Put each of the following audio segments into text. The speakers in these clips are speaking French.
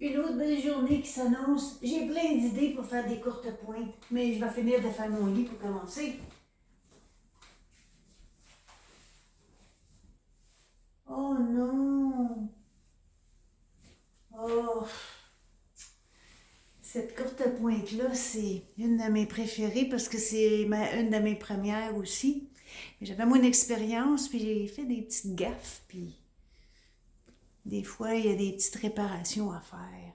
Une autre belle journée qui s'annonce. J'ai plein d'idées pour faire des courtes pointes, mais je vais finir de faire mon lit pour commencer. Oh non! Oh! Cette courte pointe-là, c'est une de mes préférées parce que c'est une de mes premières aussi. J'avais moins d'expérience, puis j'ai fait des petites gaffes, puis des fois, il y a des petites réparations à faire.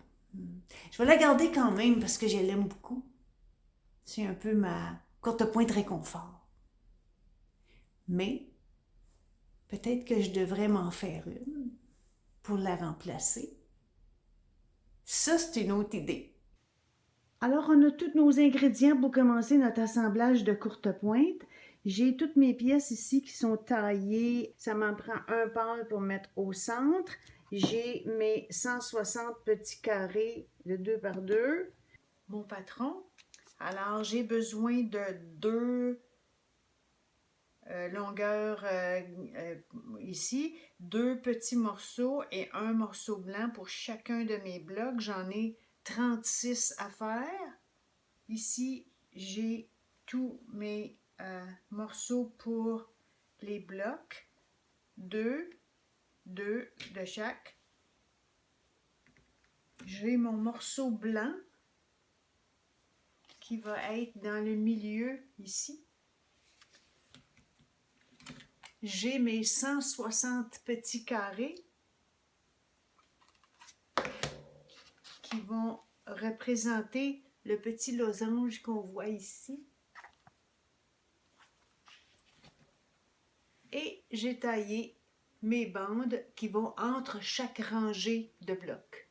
Je vais la garder quand même parce que je l'aime beaucoup. C'est un peu ma courte pointe réconfort. Mais peut-être que je devrais m'en faire une pour la remplacer. Ça, c'est une autre idée. Alors, on a tous nos ingrédients pour commencer notre assemblage de courte pointe. J'ai toutes mes pièces ici qui sont taillées. Ça m'en prend un pâle pour mettre au centre. J'ai mes 160 petits carrés de 2 par 2. Mon patron. Alors, j'ai besoin de deux longueurs ici, deux petits morceaux et un morceau blanc pour chacun de mes blocs. J'en ai 36 à faire. Ici, j'ai tous mes morceaux pour les blocs. Deux de chaque. J'ai mon morceau blanc qui va être dans le milieu ici. J'ai mes 160 petits carrés qui vont représenter le petit losange qu'on voit ici. Et j'ai taillé mes bandes qui vont entre chaque rangée de blocs.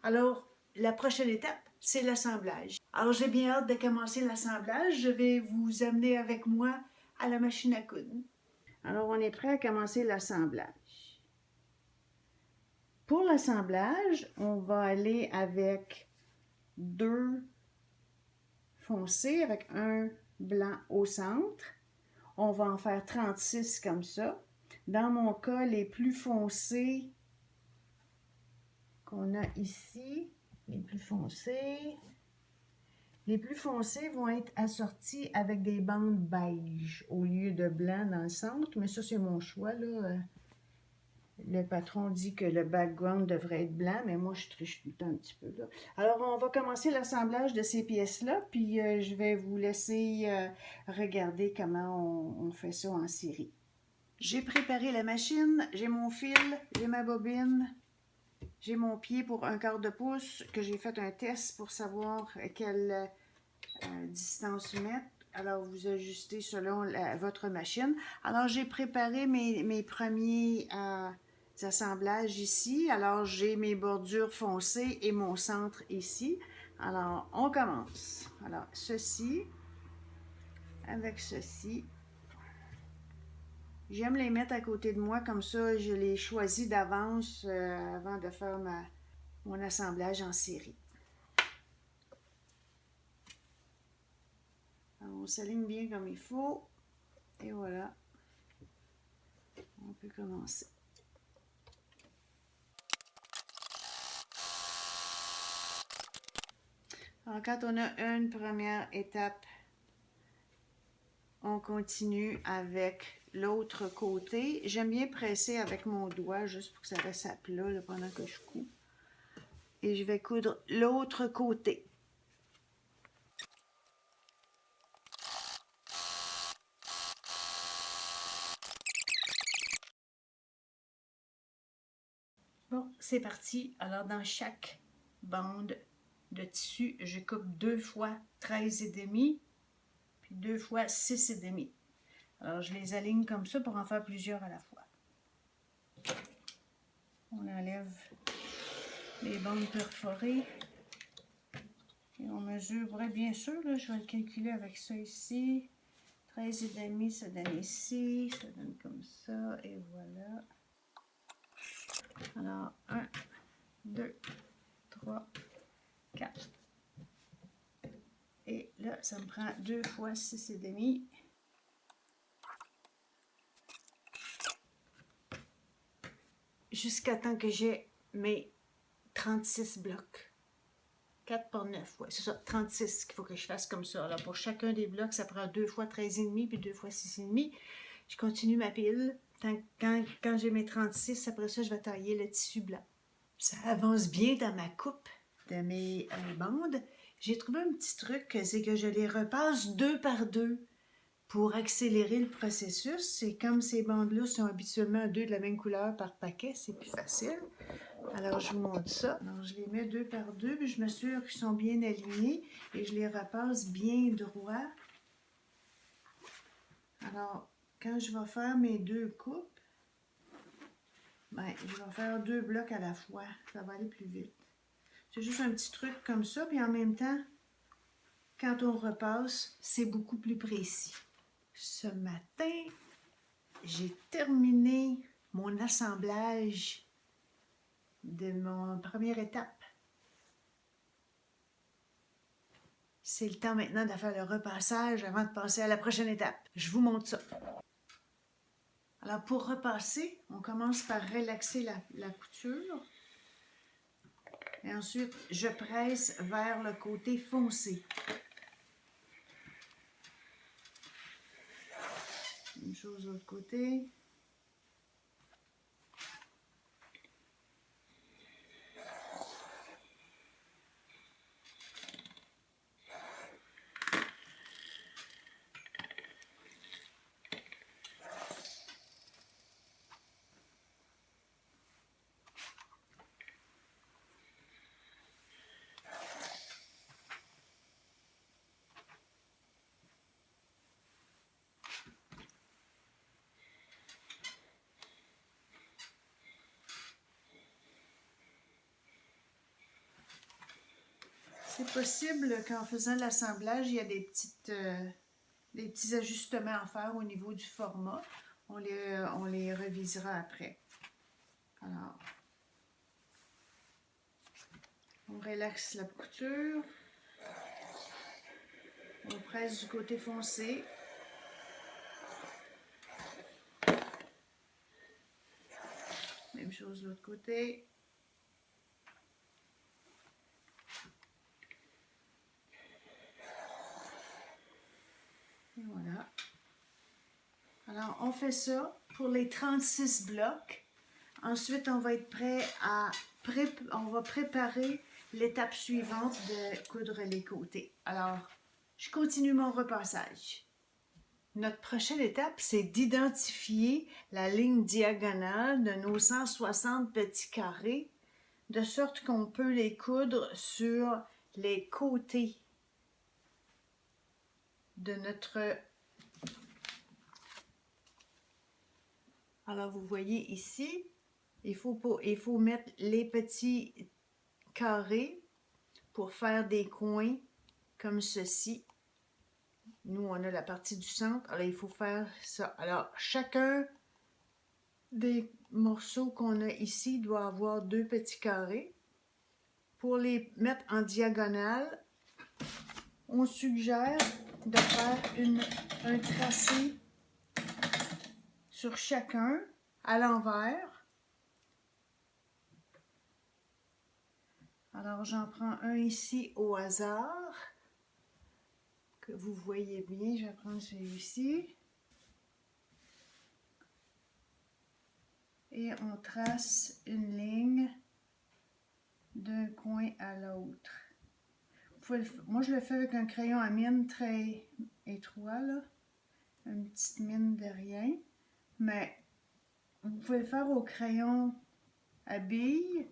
Alors, la prochaine étape, c'est l'assemblage. Alors, j'ai bien hâte de commencer l'assemblage. Je vais vous amener avec moi à la machine à coudre. Alors, on est prêt à commencer l'assemblage. Pour l'assemblage, on va aller avec deux foncés avec un blanc au centre. On va en faire 36 comme ça. Dans mon cas, les plus foncés qu'on a ici, les plus foncés vont être assortis avec des bandes beige au lieu de blanc dans le centre, mais ça c'est mon choix là. Le patron dit que le background devrait être blanc, mais moi je triche tout le temps un petit peu là. Alors on va commencer l'assemblage de ces pièces-là, puis je vais vous laisser regarder comment on fait ça en série. J'ai préparé la machine, j'ai mon fil, j'ai ma bobine, j'ai mon pied pour 1/4 de pouce que j'ai fait un test pour savoir quelle distance mettre. Alors, vous ajustez selon votre machine. Alors, j'ai préparé mes premiers assemblages ici. Alors, j'ai mes bordures foncées et mon centre ici. Alors, on commence. Alors, ceci avec ceci. J'aime les mettre à côté de moi, comme ça je les choisis d'avance avant de faire mon assemblage en série. Alors, on s'aligne bien comme il faut. Et voilà. On peut commencer. Alors, quand on a une première étape, on continue avec l'autre côté. J'aime bien presser avec mon doigt, juste pour que ça reste à plat là, pendant que je couds. Et je vais coudre l'autre côté. Bon, c'est parti. Alors, dans chaque bande de tissu, je coupe 2 fois 13,5, puis 2 fois 6,5. Alors, je les aligne comme ça pour en faire plusieurs à la fois. On enlève les bandes perforées. Et on mesurerait bien sûr, là, je vais le calculer avec ça ici. 13,5, ça donne ici, ça donne comme ça, et voilà. Alors, 1, 2, 3, 4. Et là, ça me prend 2 fois 6,5. Jusqu'à temps que j'ai mes 36 blocs. 4 par 9, ouais, c'est ça, 36 qu'il faut que je fasse comme ça. Alors, pour chacun des blocs, ça prend 2 fois 13,5 puis 2 fois 6,5. Je continue ma pile. Quand j'ai mes 36, après ça, je vais tailler le tissu blanc. Ça avance bien dans ma coupe de mes bandes. J'ai trouvé un petit truc, c'est que je les repasse 2 par 2 pour accélérer le processus. C'est comme ces bandes-là sont habituellement 2 de la même couleur par paquet, c'est plus facile. Alors, je vous montre ça. Alors, je les mets 2 par 2, puis je m'assure qu'ils sont bien alignés et je les repasse bien droit. Alors, quand je vais faire mes 2 coupes, ben, je vais faire 2 blocs à la fois. Ça va aller plus vite. C'est juste un petit truc comme ça, puis en même temps, quand on repasse, c'est beaucoup plus précis. Ce matin, j'ai terminé mon assemblage de mon première étape. C'est le temps maintenant de faire le repassage avant de passer à la prochaine étape. Je vous montre ça. Alors, pour repasser, on commence par relaxer la couture. Et ensuite, je presse vers le côté foncé. Même chose de l'autre côté. C'est possible qu'en faisant l'assemblage, il y a des petits ajustements à faire au niveau du format. On les revisera après. Alors, on relaxe la couture. On presse du côté foncé. Même chose de l'autre côté. Et voilà. Alors, on fait ça pour les 36 blocs. Ensuite, on va être prêt à on va préparer l'étape suivante de coudre les côtés. Alors, je continue mon repassage. Notre prochaine étape, c'est d'identifier la ligne diagonale de nos 160 petits carrés, de sorte qu'on peut les coudre sur les côtés de notre... Alors, vous voyez ici, il faut mettre les petits carrés pour faire des coins comme ceci. Nous, on a la partie du centre. Alors, il faut faire ça. Alors, chacun des morceaux qu'on a ici doit avoir 2 petits carrés. Pour les mettre en diagonale, on suggère de faire un tracé sur chacun à l'envers. Alors, j'en prends un ici au hasard, que vous voyez bien. Je vais prendre celui-ci. Et on trace une ligne d'un coin à l'autre. Moi, je le fais avec un crayon à mine très étroit, là. Une petite mine de rien. Mais vous pouvez le faire au crayon à billes,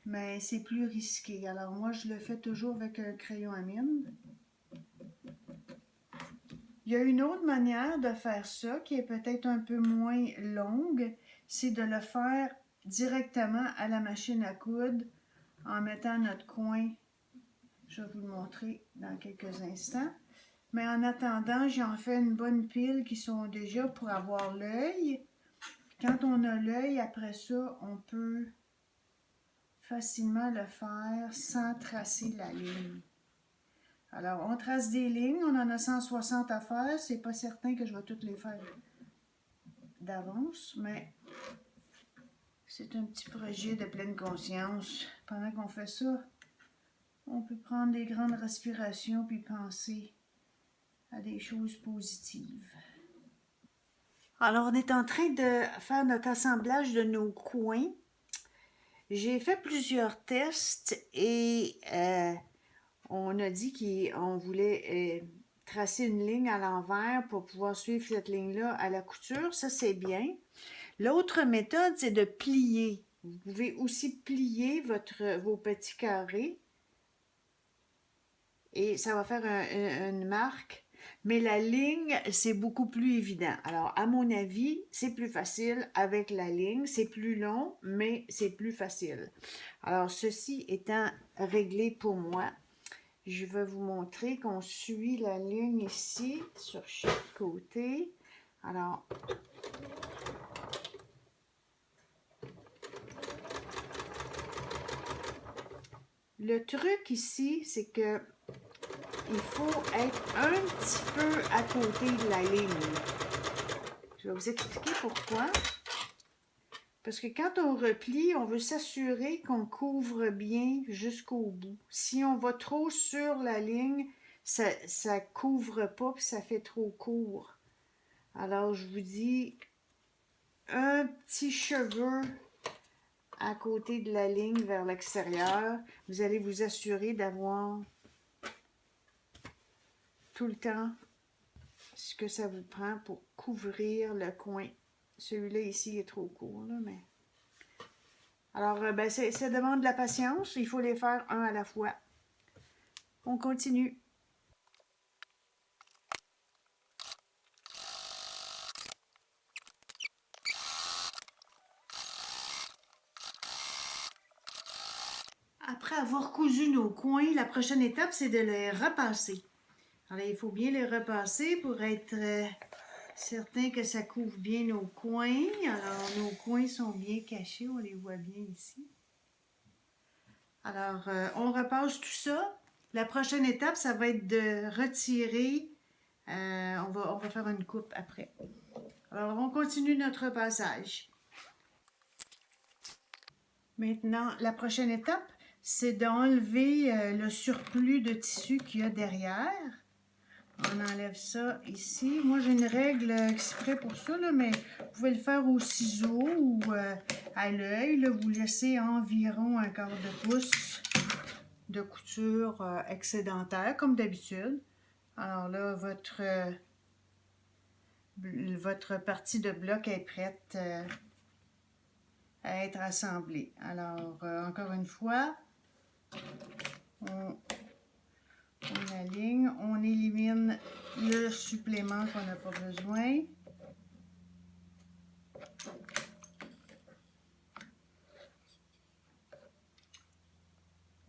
mais c'est plus risqué. Alors moi, je le fais toujours avec un crayon à mine. Il y a une autre manière de faire ça qui est peut-être un peu moins longue, c'est de le faire directement à la machine à coudre en mettant notre coin. Je vais vous le montrer dans quelques instants. Mais en attendant, j'en fais une bonne pile qui sont déjà pour avoir l'œil. Quand on a l'œil, après ça, on peut facilement le faire sans tracer la ligne. Alors, on trace des lignes, on en a 160 à faire. C'est pas certain que je vais toutes les faire d'avance, mais C'est un petit projet de pleine conscience. Pendant qu'on fait ça, on peut prendre des grandes respirations puis penser à des choses positives. Alors, on est en train de faire notre assemblage de nos coins. J'ai fait plusieurs tests et on a dit qu'on voulait tracer une ligne à l'envers pour pouvoir suivre cette ligne-là à la couture. Ça, c'est bien. L'autre méthode, c'est de plier. Vous pouvez aussi plier vos petits carrés et ça va faire une marque. Mais la ligne, c'est beaucoup plus évident. Alors, à mon avis, c'est plus facile avec la ligne. C'est plus long, mais c'est plus facile. Alors, ceci étant réglé pour moi, je vais vous montrer qu'on suit la ligne ici, sur chaque côté. Alors, le truc ici, c'est que il faut être un petit peu à côté de la ligne. Je vais vous expliquer pourquoi. Parce que quand on replie, on veut s'assurer qu'on couvre bien jusqu'au bout. Si on va trop sur la ligne, ça ne couvre pas puis ça fait trop court. Alors, je vous dis un petit cheveu à côté de la ligne vers l'extérieur. Vous allez vous assurer d'avoir tout le temps ce que ça vous prend pour couvrir le coin. Celui-là ici est trop court, là, mais... Alors, ben, ça demande de la patience. Il faut les faire un à la fois. On continue. Après avoir cousu nos coins, la prochaine étape, c'est de les repasser. Alors, il faut bien les repasser pour être certain que ça couvre bien nos coins. Alors, nos coins sont bien cachés, on les voit bien ici. Alors, on repasse tout ça. La prochaine étape, ça va être de retirer. On va faire une coupe après. Alors, on continue notre passage. Maintenant, la prochaine étape, c'est d'enlever le surplus de tissu qu'il y a derrière. On enlève ça ici. Moi, j'ai une règle exprès pour ça, là, mais vous pouvez le faire au ciseau ou à l'œil. Vous laissez environ un quart de pouce de couture excédentaire, comme d'habitude. Alors là, votre partie de bloc est prête à être assemblée. Alors, encore une fois, on aligne, on élimine le supplément qu'on n'a pas besoin.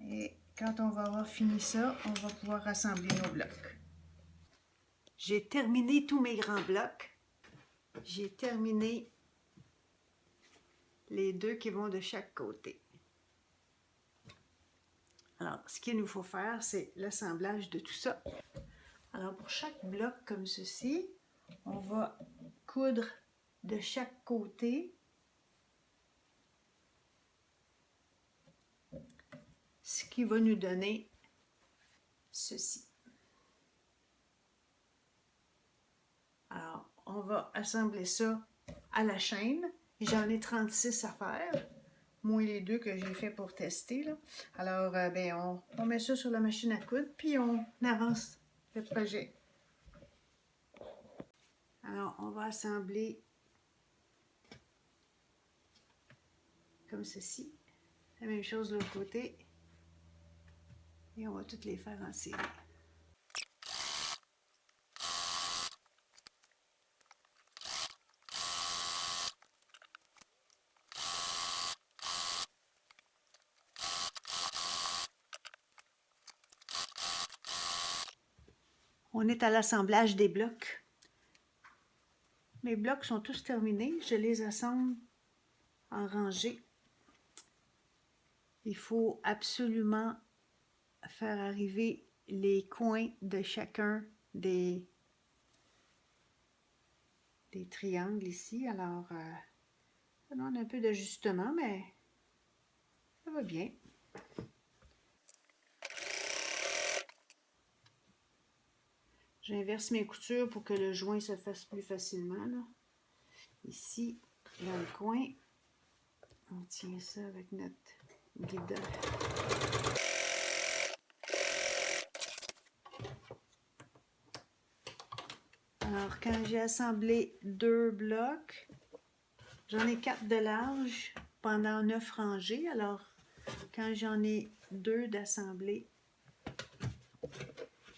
Et quand on va avoir fini ça, on va pouvoir assembler nos blocs. J'ai terminé tous mes grands blocs. J'ai terminé les deux qui vont de chaque côté. Alors, ce qu'il nous faut faire, c'est l'assemblage de tout ça. Alors, pour chaque bloc comme ceci, on va coudre de chaque côté ce qui va nous donner ceci. Alors, on va assembler ça à la chaîne. J'en ai 36 à faire, moins les deux que j'ai fait pour tester, là. Alors, ben, on met ça sur la machine à coudre, puis on avance le projet. Alors, on va assembler comme ceci. La même chose de l'autre côté. Et on va toutes les faire en série. On est à l'assemblage des blocs. Mes blocs sont tous terminés. Je les assemble en rangée. Il faut absolument faire arriver les coins de chacun des triangles ici. Alors, Ça demande un peu d'ajustement, mais ça va bien. J'inverse mes coutures pour que le joint se fasse plus facilement, là. Ici, dans le coin, on tient ça avec notre guidon. Alors, quand j'ai assemblé 2 blocs, j'en ai 4 de large pendant 9 rangées. Alors, quand j'en ai 2 d'assemblés,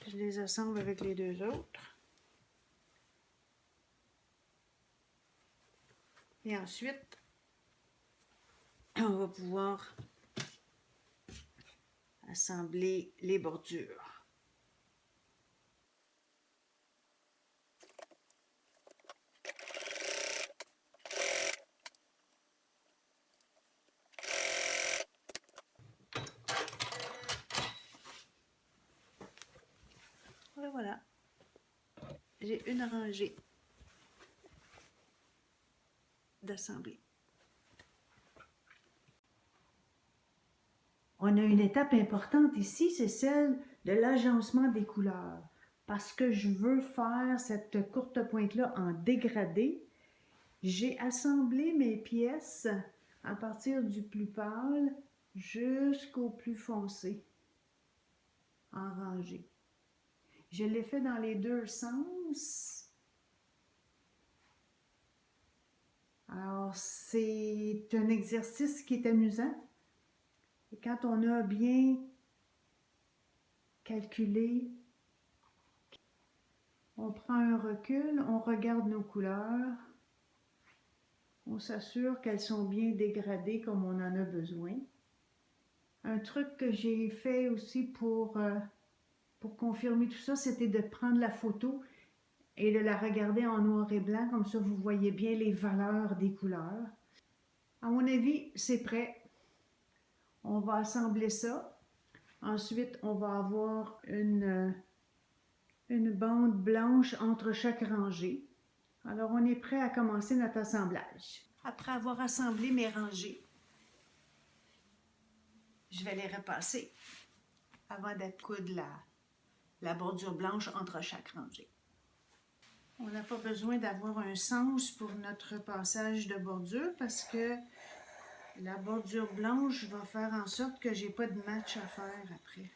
je les assemble avec les 2 autres. Et ensuite, on va pouvoir assembler les bordures. Et voilà, j'ai une rangée d'assemblée. On a une étape importante ici, c'est celle de l'agencement des couleurs. Parce que je veux faire cette courte pointe-là en dégradé, j'ai assemblé mes pièces à partir du plus pâle jusqu'au plus foncé, en rangée. Je l'ai fait dans les 2 sens. Alors, c'est un exercice qui est amusant. Et quand on a bien calculé, on prend un recul, on regarde nos couleurs, on s'assure qu'elles sont bien dégradées comme on en a besoin. Un truc que j'ai fait aussi pour confirmer tout ça, c'était de prendre la photo et de la regarder en noir et blanc, comme ça vous voyez bien les valeurs des couleurs. À mon avis, c'est prêt. On va assembler ça. Ensuite, on va avoir une bande blanche entre chaque rangée. Alors, on est prêt à commencer notre assemblage. Après avoir assemblé mes rangées, je vais les repasser avant d'accoudre la bordure blanche entre chaque rangée. On n'a pas besoin d'avoir un sens pour notre passage de bordure parce que la bordure blanche va faire en sorte que j'ai pas de match à faire après.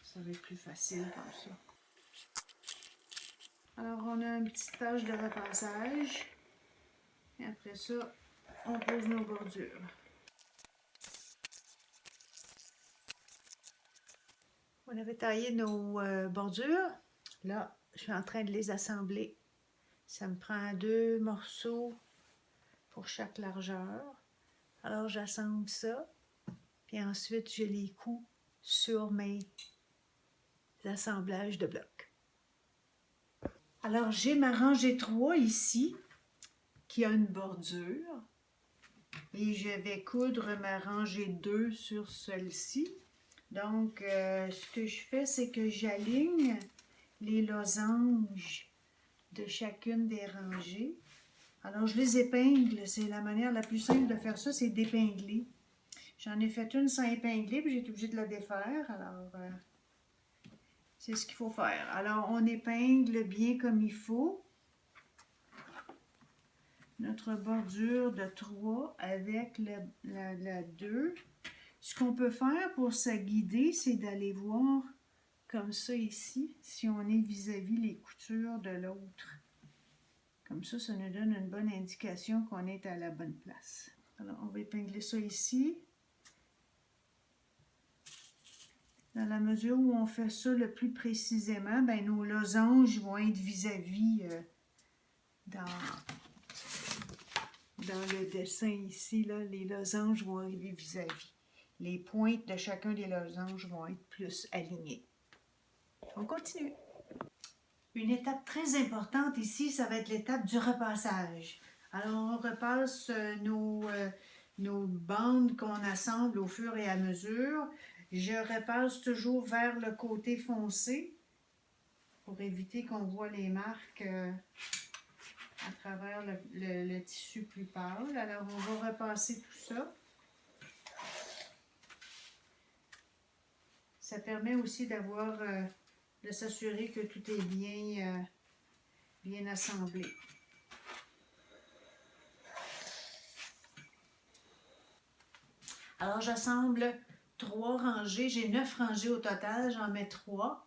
Ça va être plus facile comme ça. Alors, on a une petite tâche de repassage. Et après ça, on pose nos bordures. On avait taillé nos bordures. Là, je suis en train de les assembler. Ça me prend 2 morceaux pour chaque largeur. Alors, j'assemble ça. Puis ensuite, je les couds sur mes assemblages de blocs. Alors, j'ai ma rangée 3 ici, qui a une bordure. Et je vais coudre ma rangée 2 sur celle-ci. Donc, ce que je fais, c'est que j'aligne les losanges de chacune des rangées. Alors, je les épingle. C'est la manière la plus simple de faire ça, c'est d'épingler. J'en ai fait une sans épingler, puis j'ai été obligée de la défaire. Alors, c'est ce qu'il faut faire. Alors, on épingle bien comme il faut notre bordure de 3 avec la 2. Ce qu'on peut faire pour se guider, c'est d'aller voir comme ça ici, si on est vis-à-vis les coutures de l'autre. Comme ça, ça nous donne une bonne indication qu'on est à la bonne place. Alors, on va épingler ça ici. Dans la mesure où on fait ça le plus précisément, ben, nos losanges vont être vis-à-vis dans le dessin ici, là, les losanges vont arriver vis-à-vis. Les pointes de chacun des losanges vont être plus alignées. On continue. Une étape très importante ici, ça va être l'étape du repassage. Alors, on repasse nos bandes qu'on assemble au fur et à mesure. Je repasse toujours vers le côté foncé pour éviter qu'on voit les marques à travers le tissu plus pâle. Alors, on va repasser tout ça. Ça permet aussi d'avoir, de s'assurer que tout est bien, bien assemblé. Alors, j'assemble 3 rangées. J'ai 9 rangées au total. J'en mets 3.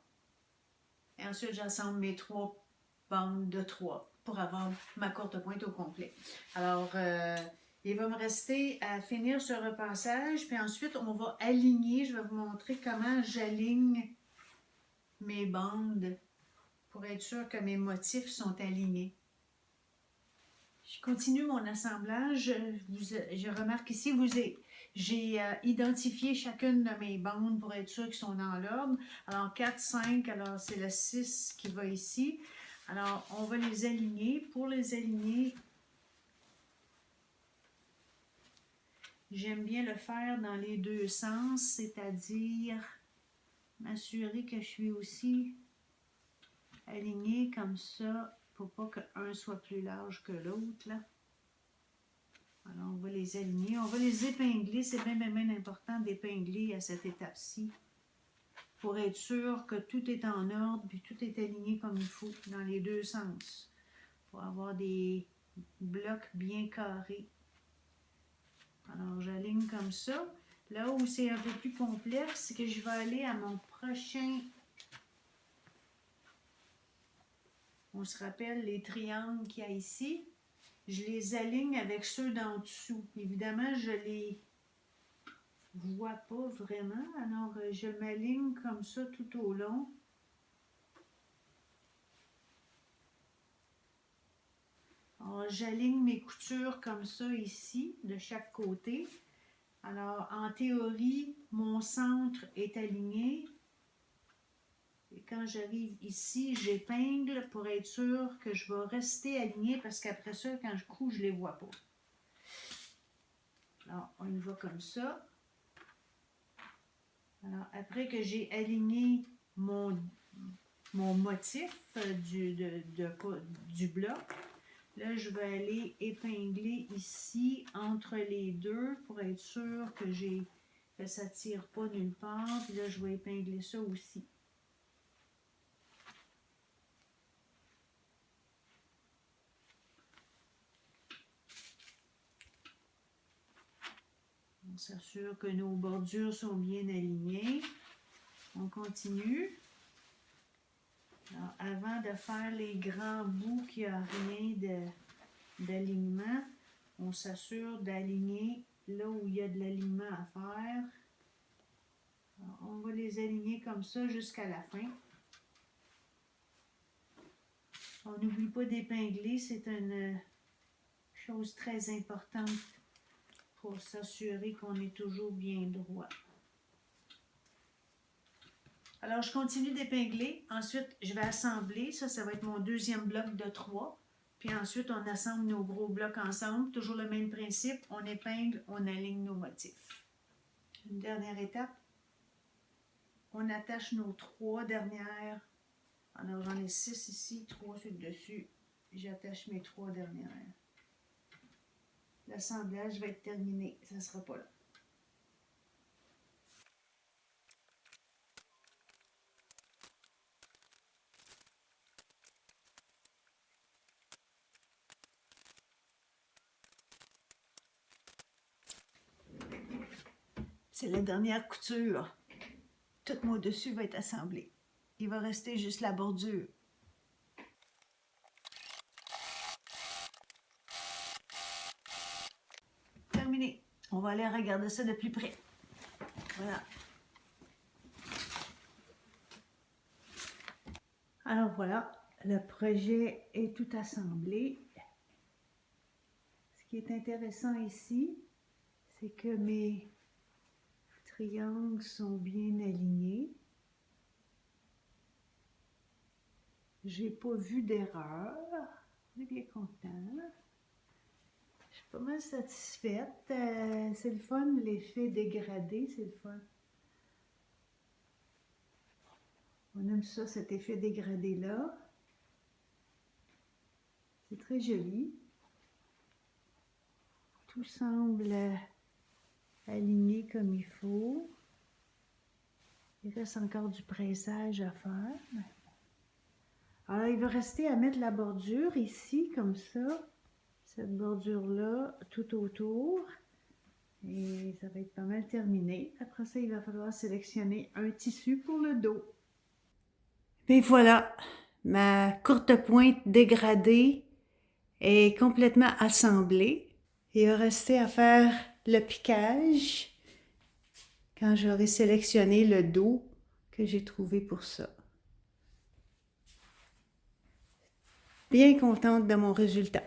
Et ensuite, j'assemble mes 3 bandes de 3 pour avoir ma courte pointe au complet. Alors, il va me rester à finir ce repassage. Puis ensuite, on va aligner. Je vais vous montrer comment j'aligne mes bandes pour être sûr que mes motifs sont alignés. Je continue mon assemblage. Je remarque ici, j'ai identifié chacune de mes bandes pour être sûr qu'ils sont dans l'ordre. Alors 4, 5, alors c'est le 6 qui va ici. Alors on va les aligner. Pour les aligner, j'aime bien le faire dans les deux sens, c'est-à-dire m'assurer que je suis aussi alignée comme ça pour pas qu'un soit plus large que l'autre là. Alors, on va les aligner, on va les épingler. C'est bien important d'épingler à cette étape-ci pour être sûr que tout est en ordre puis tout est aligné comme il faut dans les deux sens pour avoir des blocs bien carrés. Alors, j'aligne comme ça. Là où c'est un peu plus complexe, c'est que je vais aller à mon prochain. On se rappelle les triangles qu'il y a ici. Je les aligne avec ceux d'en dessous. Évidemment, je les vois pas vraiment. Alors, je m'aligne comme ça tout au long. Alors, j'aligne mes coutures comme ça ici, de chaque côté. Alors, en théorie, mon centre est aligné. Et quand j'arrive ici, j'épingle pour être sûr que je vais rester aligné parce qu'après ça, quand je couds, je ne les vois pas. Alors, on y va comme ça. Alors, après que j'ai aligné mon motif du bloc, là, je vais aller épingler ici entre les deux pour être sûr que ça ne tire pas nulle part. Puis là, je vais épingler ça aussi. On s'assure que nos bordures sont bien alignées. On continue. Alors, avant de faire les grands bouts qu'il n'y a rien d'alignement, on s'assure d'aligner là où il y a de l'alignement à faire. Alors, on va les aligner comme ça jusqu'à la fin. On n'oublie pas d'épingler, c'est une chose très importante pour s'assurer qu'on est toujours bien droit. Alors, je continue d'épingler. Ensuite, je vais assembler. Ça va être mon deuxième bloc de 3. Puis ensuite, on assemble nos gros blocs ensemble. Toujours le même principe. On épingle, on aligne nos motifs. Une dernière étape. On attache nos 3 dernières. Alors, j'en ai 6 ici, 3 sur le dessus. J'attache mes 3 dernières. L'assemblage va être terminé. Ça ne sera pas là. C'est la dernière couture. Tout mon dessus va être assemblé. Il va rester juste la bordure. Terminé. On va aller regarder ça de plus près. Voilà. Alors voilà, le projet est tout assemblé. Ce qui est intéressant ici, c'est que mes triangles sont bien alignés. J'ai pas vu d'erreur. On est bien content. Je suis pas mal satisfaite. C'est le fun, l'effet dégradé, c'est le fun. On aime ça, cet effet dégradé-là. C'est très joli. Tout semble aligné comme il faut. Il reste encore du pressage à faire. Alors, il va rester à mettre la bordure ici, comme ça. Cette bordure-là, tout autour. Et ça va être pas mal terminé. Après ça, il va falloir sélectionner un tissu pour le dos. Et voilà, ma courte pointe dégradée est complètement assemblée. Il va rester à faire le piquage quand j'aurai sélectionné le dos que j'ai trouvé pour ça. Bien contente de mon résultat.